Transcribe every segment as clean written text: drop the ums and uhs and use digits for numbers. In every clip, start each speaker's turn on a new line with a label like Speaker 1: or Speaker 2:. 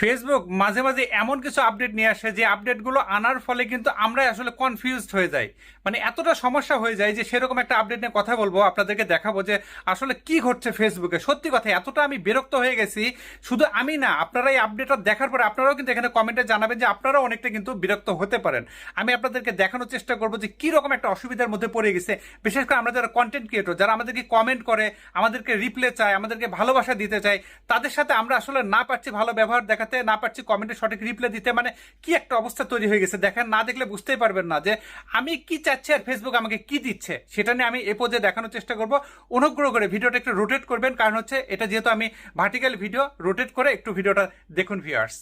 Speaker 1: Facebook মাঝে মাঝে এমন কিছু আপডেট নিয়ে আসে যে আপডেটগুলো আনার ফলে কিন্তু আমরাই আসলে কনফিউজড হয়ে যাই। মানে এতটা সমস্যা হয়ে যায় যে সেরকম একটা আপডেট নিয়ে কথা বলবো, আপনাদেরকে দেখাবো যে আসলে কি ঘটছে ফেসবুকে। সত্যি কথা, এতটা আমি বিরক্ত হয়ে গেছি। শুধু আমি না, আপনারা এই আপডেটটা দেখার পরে আপনারাও কিন্তু এখানে কমেন্টে জানাবেন যে আপনারাও অনেকটা কিন্তু বিরক্ত হতে পারেন। আমি আপনাদেরকে দেখানোর চেষ্টা করবো যে কি রকম একটা অসুবিধার মধ্যে পড়ে গেছে। বিশেষ করে আমরা যারা কন্টেন্ট ক্রিয়েটর, যারা আমাদেরকে কমেন্ট করে, আমাদেরকে রিপ্লে চায়, আমাদেরকে ভালোবাসা দিতে চায়, তাদের সাথে আমরা আসলে না পারছি ভালো ব্যবহার দেখাতে, না পারছি কমেন্টে সঠিক রিপ্লাই দিতে। মানে কি একটা অবস্থা তৈরি হয়ে গেছে দেখেন, না দেখলে বুঝতেই পারবেন না যে আমি কি চাচ্ছি আর ফেসবুক আমাকে কি দিচ্ছে। সেটা নিয়ে আমি এ পর্যায়ে দেখানোর চেষ্টা করব। অনুগ্রহ করে ভিডিওটা একটু রোটেট করবেন, কারণ হচ্ছে এটা যেহেতু আমি ভার্টিক্যাল ভিডিও, রোটেট করে একটু ভিডিওটা দেখুন ভিউয়ার্স।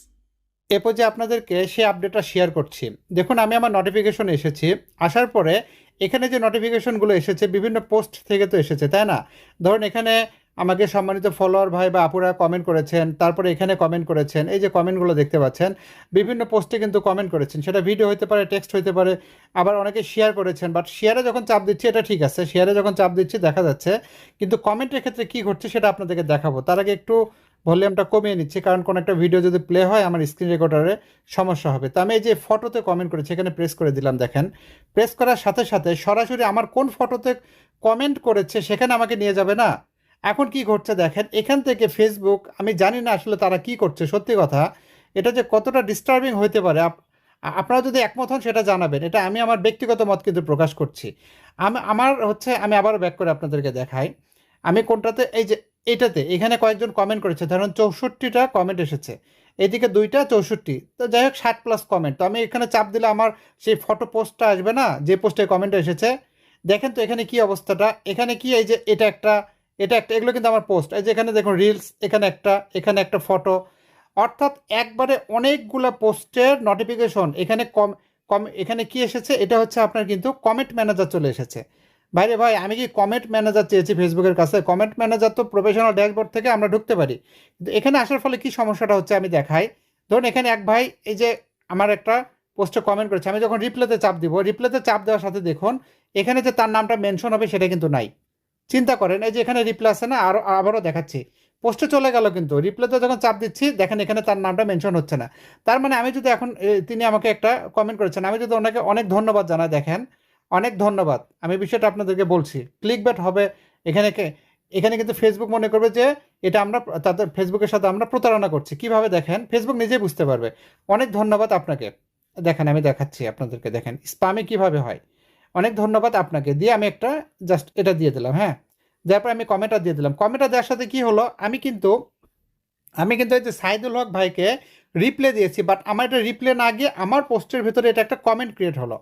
Speaker 2: এরপর যে আপনাদেরকে সেই আপডেটটা শেয়ার করছি। দেখুন, আমি আমার নোটিফিকেশন এসেছি, আসার পরে এখানে যে নোটিফিকেশনগুলো এসেছে বিভিন্ন পোস্ট থেকে তো এসেছে, তাই না? ধরুন এখানে আমাকে সম্মানিত ফলোয়ার ভাই বা আপুরা কমেন্ট করেছেন, তারপরে এখানে কমেন্ট করেছেন, এই যে কমেন্টগুলো দেখতে পাচ্ছেন বিভিন্ন পোস্টে কিন্তু কমেন্ট করেছেন, সেটা ভিডিও হতে পারে, টেক্সট হতে পারে, আবার অনেকে শেয়ার করেছেন। বাট শেয়ারে যখন চাপ দিচ্ছি এটা ঠিক আছে, শেয়ারে যখন চাপ দিচ্ছি দেখা যাচ্ছে, কিন্তু কমেন্টের ক্ষেত্রে কী ঘটছে সেটা আপনাদেরকে দেখাবো। তার আগে একটু ভলিউমটা কমিয়ে নিচ্ছি, কারণ কোনো একটা ভিডিও যদি প্লে হয় আমার স্ক্রিন রেকর্ডারে সমস্যা হবে। তো আমি এই যে ফটোতে কমেন্ট করেছি এখানে প্রেস করে দিলাম, দেখেন প্রেস করার সাথে সাথে সরাসরি আমার কোন ফটোতে কমেন্ট করেছে সেখানে আমাকে নিয়ে যাবে না? এখন কি ঘটছে দেখেন, এখান থেকে ফেসবুক, আমি জানি না আসলে তারা কি করছে, সত্যি কথা এটা যে কতটা ডিস্টার্বিং হতে পারে। আপনারা যদি একমত হন সেটা জানাবেন, এটা আমি আমার ব্যক্তিগত মত কিন্তু প্রকাশ করছি। আমার হচ্ছে, আমি আবার ব্যাক করে আপনাদেরকে দেখাই আমি কোনটাতে, এই যে এটাতে এখানে কয়েকজন কমেন্ট করেছে, ধরুন 64টা কমেন্ট এসেছে, এদিকে দুইটা 64, তো যাই হোক 60+ কমেন্ট। তো আমি এখানে চাপ দিলে আমার সেই ফটো পোস্টটা আসবে না যে পোস্টে কমেন্ট এসেছে। দেখেন তো এখানে কি অবস্থাটা, এখানে কি এই যে এটা একটা, এটা একটা, এগুলো কিন্তু আমার পোস্ট। এই যে এখানে দেখুন রিলস, এখানে একটা ফটো, অর্থাৎ একবারে অনেকগুলো পোস্টের নোটিফিকেশন এখানে কম কম। এখানে কি এসেছে, এটা হচ্ছে আপনার কিন্তু কমেন্ট ম্যানেজার চলে এসেছে। ভাইরে ভাই, আমি কি কমেন্ট ম্যানেজার চেয়েছি ফেসবুকের কাছে? কমেন্ট ম্যানেজার তো প্রফেশনাল ড্যাশবোর্ড থেকে আমরা ঢুকতে পারি, কিন্তু এখানে আসার ফলে কি সমস্যাটা হচ্ছে আমি দেখাই। ধরুন এখানে এক ভাই এই যে আমার একটা পোস্টে কমেন্ট করেছে, আমি যখন রিপ্লেতে চাপ দিব, রিপ্লেতে চাপ দেওয়ার সাথে দেখুন এখানে যে তার নামটা মেনশন হবে সেটা কিন্তু নাই। চিন্তা করেন, এই যে এখানে রিপ্লে আছে না, আবারও দেখাচ্ছি, পোস্টে চলে গেল, কিন্তু রিপ্লেতে যখন চাপ দিচ্ছি দেখেন এখানে তার নামটা মেনশন হচ্ছে না। তার মানে আমি যদি এখন তিনি আমাকে একটা কমেন্ট করেছেন, আমি যদি ওনাকে অনেক ধন্যবাদ জানাই, দেখেন অনেক ধন্যবাদ, আমি বিষয়টা আপনাদেরকে বলছি, ক্লিক ব্যাট হবে এখানে এখানে কিন্তু ফেসবুক মনে করবে যে এটা আমরা তাদের ফেসবুকের সাথে আমরা প্রতারণা করছি। কিভাবে দেখেন, ফেসবুক নিজেই বুঝতে পারবে। অনেক ধন্যবাদ আপনাকে, দেখেন আমি দেখাচ্ছি আপনাদেরকে, দেখেন স্পামে কিভাবে হয়। অনেক ধন্যবাদ আপনাকে দিয়ে আমি একটা জাস্ট এটা দিয়ে দিলাম, হ্যাঁ, দেওয়ার পর আমি কমেন্টটা দিয়ে দিলাম। কমেন্টটা দেওয়ার সাথে কি হলো, আমি কিন্তু এই যে সাইদুল হক ভাইকে রিপ্লে দিয়েছি, বাট আমার এটা রিপ্লে না গিয়ে আমার পোস্টের ভেতরে এটা একটা কমেন্ট ক্রিয়েট হলো।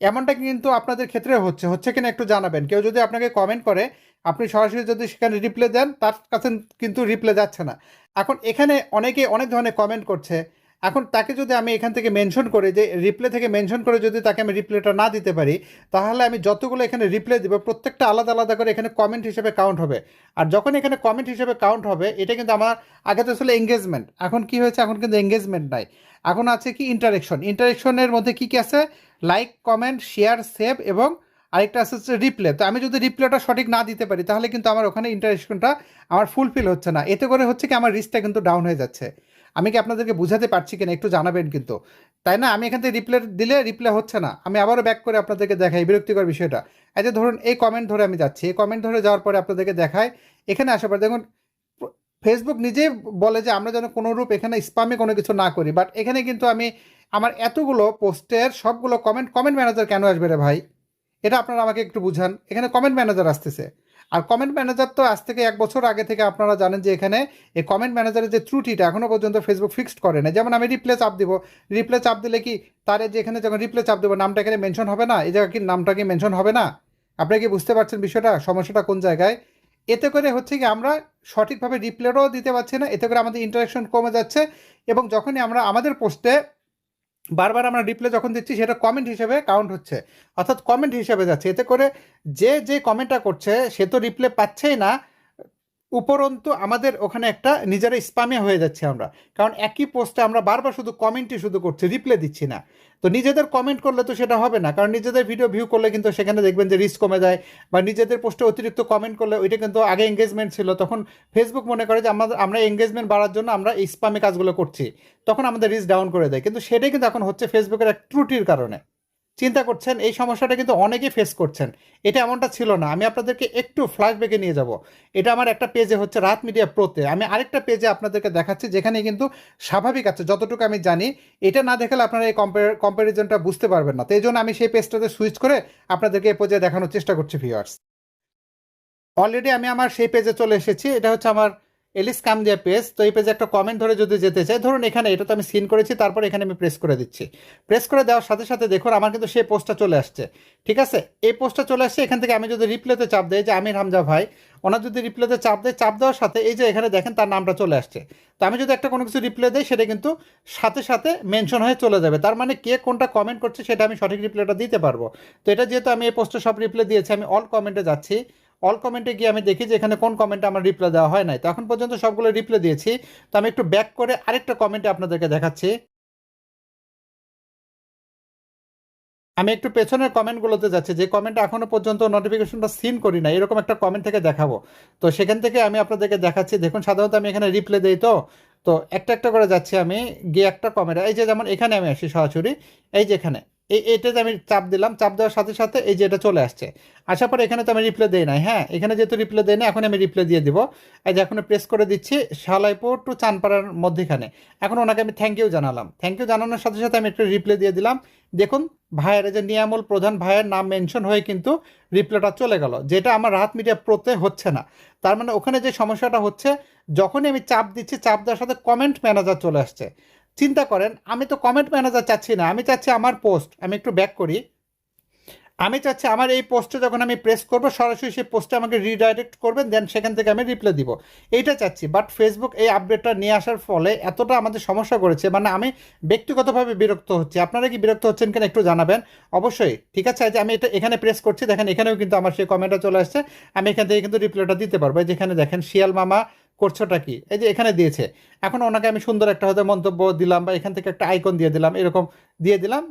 Speaker 2: এমনটা কিন্তু আপনাদের ক্ষেত্রে হচ্ছে কিনা একটু জানাবেন। কেউ যদি আপনাকে কমেন্ট করে, আপনি সরাসরি যদি সেখানে রিপ্লে দেন, তার কাছে কিন্তু রিপ্লে যাচ্ছে না। এখন এখানে অনেকে অনেক ধরনের কমেন্ট করছে, এখন তাকে যদি আমি এখান থেকে মেনশন করে, যে রিপ্লে থেকে মেনশন করে যদি তাকে আমি রিপ্লেটা না দিতে পারি, তাহলে আমি যতগুলো এখানে রিপ্লে দিব প্রত্যেকটা আলাদা আলাদা করে এখানে কমেন্ট হিসেবে কাউন্ট হবে। আর যখন এখানে কমেন্ট হিসেবে কাউন্ট হবে, এটা কিন্তু আমার আগে তো ছিল এঙ্গেজমেন্ট, এখন কি হয়েছে, এখন কিন্তু এঙ্গেজমেন্ট নাই, এখন আছে কি ইন্টারেকশনের মধ্যে কি কি আছে, লাইক, কমেন্ট, শেয়ার, সেভ, এবং আরেকটা আছে হচ্ছে রিপ্লে। তো আমি যদি রিপ্লেটা সঠিক না দিতে পারি তাহলে কিন্তু আমার ওখানে ইন্টারেকশনটা আমার ফুলফিল হচ্ছে না। এতে করে হচ্ছে কি আমার রিচটা কিন্তু ডাউন হয়ে যাচ্ছে। আমি কি আপনাদেরকে বুঝাতে পারছি কিনা একটু জানাবেন কিন্তু, তাই না? আমি এখান থেকে রিপ্লে দিলে রিপ্লে হচ্ছে না, আমি আবারও ব্যাক করে আপনাদেরকে দেখাই বিরক্তিকর বিষয়টা। এই যে ধরুন এই কমেন্ট ধরে আমি যাচ্ছি, এই কমেন্ট ধরে যাওয়ার পরে আপনাদেরকে দেখাই, এখানে আসার পর দেখুন ফেসবুক নিজেই বলে যে আমরা যেন কোনোরূপ এখানে স্পামে কোনো কিছু না করি, বাট এখানে কিন্তু আমি আমার এতগুলো পোস্টের সবগুলো কমেন্ট ম্যানেজার কেন আসবে রে ভাই? এটা আপনারা আমাকে একটু বুঝান। এখানে কমেন্ট ম্যানেজার আসতেছে, আর কমেন্ট ম্যানেজার তো আজ থেকে 1 বছর আগে থেকে আপনারা জানেন যে এখানে এই কমেন্ট ম্যানেজারের যে ত্রুটিটা এখনও পর্যন্ত ফেসবুক ফিক্সড করে না। যেমন আমি রিপ্লে চাপ দিব, রিপ্লে চাপ দিলে কি তার যে এখানে যখন রিপ্লে চাপ দেবো নামটা এখানে মেনশন হবে না, এই জায়গায় কি নামটা কি মেনশন হবে না? আপনারা কি বুঝতে পারছেন বিষয়টা, সমস্যাটা কোন জায়গায়? এতে করে হচ্ছে কি আমরা সঠিকভাবে রিপ্লেটাও দিতে পারছি না, এতে করে আমাদের ইন্টারাকশন কমে যাচ্ছে, এবং যখনই আমরা আমাদের পোস্টে বারবার আমরা রিপ্লে যখন দিচ্ছি সেটা কমেন্ট হিসেবে কাউন্ট হচ্ছে, অর্থাৎ কমেন্ট হিসেবে যাচ্ছে। এতে করে যে কমেন্টটা করছে সে তো রিপ্লে পাচ্ছেই না, উপরন্তু আমাদের ওখানে একটা নিজেরা স্প্যামে হয়ে যাচ্ছে আমরা, কারণ একই পোস্টে আমরা বারবার শুধু কমেন্টই শুধু করছি, রিপ্লাই দিচ্ছি না। তো নিজেদের কমেন্ট করলে তো সেটা হবে না, কারণ নিজেদের ভিডিও ভিউ করলে কিন্তু সেখানে দেখবেন যে রিচ কমে যায়, বা নিজেদের পোস্টে অতিরিক্ত কমেন্ট করলে ওইটা কিন্তু আগে এঙ্গেজমেন্ট ছিল, তখন ফেসবুক মনে করে যে আমরা এঙ্গেজমেন্ট বাড়ার জন্য আমরা এই স্প্যামে কাজগুলো করছি, তখন আমাদের রিচ ডাউন করে দেয়। কিন্তু সেটাই কিন্তু এখন হচ্ছে ফেসবুকের এক ত্রুটির কারণে। চিন্তা করছেন এই সমস্যাটা কিন্তু অনেকেই ফেস করছেন, এটা এমনটা ছিল না। আমি আপনাদেরকে একটু ফ্ল্যাশব্যাকে নিয়ে যাব। এটা আমার একটা পেজে হচ্ছে রাত মিডিয়া প্রোতে, আমি আরেকটা পেজে আপনাদেরকে দেখাচ্ছি যেখানে কিন্তু স্বাভাবিক আছে যতটুকু আমি জানি। এটা না দেখালে আপনারা এই কম্প্যারিজনটা বুঝতে পারবেন না। তো এই জন্য আমি সেই পেজটাতে সুইচ করে আপনাদেরকে এই পেজে দেখানোর চেষ্টা করছি ভিউয়ার্স। অলরেডি আমি আমার সেই পেজে চলে এসেছি, এটা হচ্ছে আমার এলিস কামদিয়া পেজ। তো এই পেজে একটা কমেন্ট ধরে যদি যেতে চাই, ধরুন এখানে এটা তো আমি সিন করেছি, তারপর এখানে আমি প্রেস করে দিচ্ছি। প্রেস করে দেওয়ার সাথে সাথে দেখুন আমার কিন্তু সেই পোস্টটা চলে আসছে। ঠিক আছে, এই পোস্টটা চলে আসছে। এখান থেকে আমি যদি রিপ্লেতে চাপ দেই যে আমির হামজা ভাই, ওনার যদি রিপ্লেতে চাপ দেয়, চাপ দেওয়ার সাথে এই যে এখানে দেখেন তার নামটা চলে আসছে। তো আমি যদি একটা কোনো কিছু রিপ্লে দিই সেটা কিন্তু সাথে সাথে মেনশন হয়ে চলে যাবে, তার মানে কে কোনটা কমেন্ট করছে সেটা আমি সঠিক রিপ্লাইটা দিতে পারবো। তো এটা যেহেতু আমি এই পোস্টে সব রিপ্লাই দিয়েছি, আমি অল কমেন্টে যাচ্ছি। অল কমেন্টে গিয়ে আমি দেখি যে এখানে কোন কমেন্টে আমার রিপ্লাই দেওয়া হয় নাই। তো এখন পর্যন্ত সবগুলো রিপ্লাই দিয়েছি। তো আমি একটু ব্যাক করে আরেকটা কমেন্টে আপনাদেরকে দেখাচ্ছি। আমি একটু পেছনের কমেন্টগুলোতে যাচ্ছি, যে কমেন্ট এখনো পর্যন্ত নোটিফিকেশনটা সিন করি না, এরকম একটা কমেন্ট থেকে দেখাবো। তো সেখান থেকে আমি আপনাদেরকে দেখাচ্ছি। দেখুন সাধারণত আমি এখানে রিপ্লাই দিই, তো তো একটা একটা করে যাচ্ছি আমি গিয়ে একটা কমেন্ট, এই যে যেমন এখানে আমি আসি সরাসরি, এই যে এখানে এটাতে আমি চাপ দিলাম, চাপ দেওয়ার সাথে সাথে এই যে এটা চলে আসছে। আসার পরে এখানে তো আমি রিপ্লাই দিই নাই, হ্যাঁ এখানে যেহেতু রিপ্লাই দিই না, এখন আমি রিপ্লাই দিয়ে দিব। এই যে এখন প্রেস করে দিচ্ছি শালাইপুর টু চানপাড়ার মধ্যেখানে। এখন ওনাকে আমি থ্যাংক ইউ জানালাম, থ্যাংক ইউ জানানোর সাথে সাথে আমি একটা রিপ্লাই দিয়ে দিলাম। দেখুন ভাইয়ের যে নিয়ামুল প্রধান ভাইয়ের নাম মেনশন হয়ে কিন্তু রিপ্লাইটা চলে গেল, যেটা আমার রাহাত মিডিয়া প্রোতে হচ্ছে না। তার মানে ওখানে যে সমস্যাটা হচ্ছে, যখনই আমি চাপ দিচ্ছি, চাপ দেওয়ার সাথে কমেন্ট ম্যানেজার চলে আসছে। চিন্তা করেন, আমি তো কমেন্ট ম্যানেজার চাচ্ছি না, আমি চাচ্ছি আমার পোস্ট। আমি একটু ব্যাক করি, আমি চাচ্ছি আমার এই পোস্টে যখন আমি প্রেস করবো সরাসরি সেই পোস্টে আমাকে রিডাইরেক্ট করবেন, দেন সেখান থেকে আমি রিপ্লাই দিব, এইটা চাচ্ছি। বাট ফেসবুক এই আপডেটটা নিয়ে আসার ফলে এতটা আমাদের সমস্যা করেছে, মানে আমি ব্যক্তিগতভাবে বিরক্ত হচ্ছি। আপনারা কি বিরক্ত হচ্ছেন কিনা একটু জানাবেন অবশ্যই। ঠিক আছে, যে আমি এটা এখানে প্রেস করছি, দেখেন এখানেও কিন্তু আমার সেই কমেন্টটা চলে আসছে। আমি এখান থেকে কিন্তু রিপ্লাইটা দিতে পারবো। যেখানে দেখেন শিয়াল মামা করছোটা কি, এই যে এখানে দিয়েছে। এখন ওনাকে আমি সুন্দর একটা হয়তো মন্তব্য দিলাম, বা এখান থেকে একটা আইকন দিয়ে দিলাম, এরকম দিয়ে দিলাম,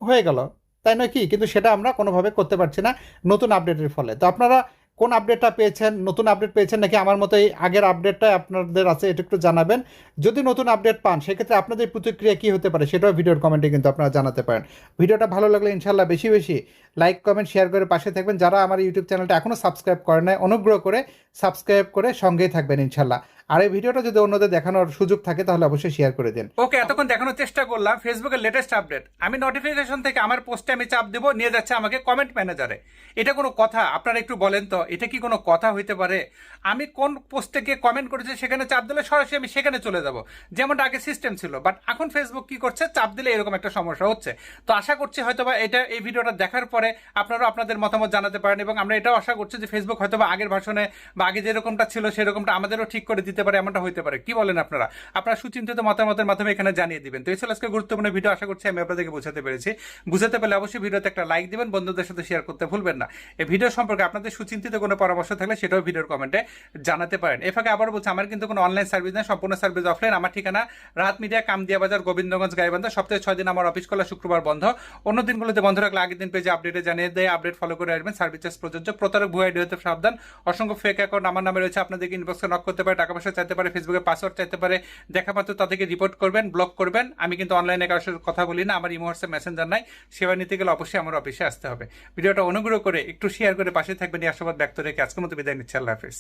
Speaker 2: হয়ে গেল, তাই নয় কি? কিন্তু সেটা আমরা কোনোভাবে করতে পারছি না নতুন আপডেটের ফলে। তো আপনারা কোন আপডেটটা পেয়েছেন, নতুন আপডেট পেয়েছেন নাকি আমার মতো এই আগের আপডেটটা আপনাদের আছে, এটা একটু জানাবেন। যদি নতুন আপডেট পান সেক্ষেত্রে আপনাদের প্রতিক্রিয়া কী হতে পারে সেটাও ভিডিওর কমেন্টে কিন্তু আপনারা জানাতে পারেন। ভিডিওটা ভালো লাগলে ইনশাল্লাহ বেশি বেশি লাইক কমেন্ট শেয়ার করে পাশে থাকবেন। যারা আমার ইউটিউব চ্যানেলটা এখনও সাবস্ক্রাইব করে নাই, অনুগ্রহ করে সাবস্ক্রাইব করে সঙ্গেই থাকবেন ইনশাল্লাহ। আর এই ভিডিওটা যদি অন্যদের দেখানোর সুযোগ থাকে তাহলে অবশ্যই শেয়ার করে দিন।
Speaker 1: ওকে, এতক্ষণ দেখানোর চেষ্টা করলাম ফেসবুকের লেটেস্ট আপডেট। আমি নোটিফিকেশন থেকে আমার পোস্টে আমি চাপ দেবো, নিয়ে যাচ্ছে আমাকে কমেন্ট ম্যানেজারে। এটা কোনো কথা? আপনারা একটু বলেন তো, এটা কি কোনো কথা হইতে পারে? আমি কোন পোস্টে গিয়ে কমেন্ট করেছি সেখানে চাপ দিলে সরাসরি আমি সেখানে চলে যাব, যেমনটা আগে সিস্টেম ছিল। বাট এখন ফেসবুক কি করছে, চাপ দিলে এরকম একটা সমস্যা হচ্ছে। তো আশা করছি হয়তোবা এই ভিডিওটা দেখার পরে আপনারাও আপনাদের মতামত জানাতে পারেন, এবং আমরা এটাও আশা করছি যে ফেসবুক হয়তোবা আগের ভার্সনে বা আগে যেরকমটা ছিল সেরকমটা আমাদেরও ঠিক করে দিতে পারে, এমনটা হইতে পারে। কি বলেন আপনারা? আপনারা সুচিন্তিত মতামতের মাধ্যমে এখানে জানিয়ে দিবেন। তো এই ছিল আজকে গুরুত্বপূর্ণ ভিডিও, আশা করছি আমি আপনাদেরকে বোঝাতে পেরেছি। বুঝাতে পারলে অবশ্যই ভিডিওতে একটা লাইক দিবেন, বন্ধুদের সাথে শেয়ার করতে ভুলবেন না। এই ভিডিও সম্পর্কে আপনাদের সুচিন্তিত কোনো পরামর্শ থাকলে সেটাও ভিডিওর কমেন্টে জানাতে পারেন। এর ফাঁকে আবার বলছি, আমার কিন্তু কোনো অনলাইন সার্ভিস নেই, সম্পূর্ণ সার্ভিস অফলাইন। আমার ঠিকানা রাহাত মিডিয়া, কামদিয়া বাজার, গোবিন্দগঞ্জ, গাইবান্ধা। সপ্তাহে 6 দিন আমার অফিস খোলা, শুক্রবার বন্ধ। অন্য দিনগুলোতে বন্ধ রাখলে আগের দিন পেজে আপডেটে জানিয়ে দেয়, আপডেট ফলো করে আসবেন। সার্ভিস চার্জ প্রযোজ্য। প্রতারক ভুয়া আইডি হতে সাবধান। অসংখ্য ফেক অ্যাকাউন্ট আমার নামে রয়েছে, আপনাদেরকে ইনবক্সে নক করতে পারে, টাকা পয়সা চাইতে পারে, ফেসবুকের পাসওয়ার্ড চাইতে পারে। দেখা মাত্র তাদেরকে রিপোর্ট করবেন, ব্লক করবেন। আমি কিন্তু অনলাইনে কারোর সাথে কথা বলি না, আমার ইমো হোয়াটসঅ্যাপ মেসেঞ্জার নাই। সেবা নিতে গেলে অবশ্যই আমার অফিসে আসতে হবে। ভিডিওটা অনুগ্রহ করে একটু শেয়ার করে পাশে থাকবেন এই আশাবাদ ব্যক্ত রেখে আজকের মতো বিদায় নিচ্ছি। আল্লাহ হাফেজ।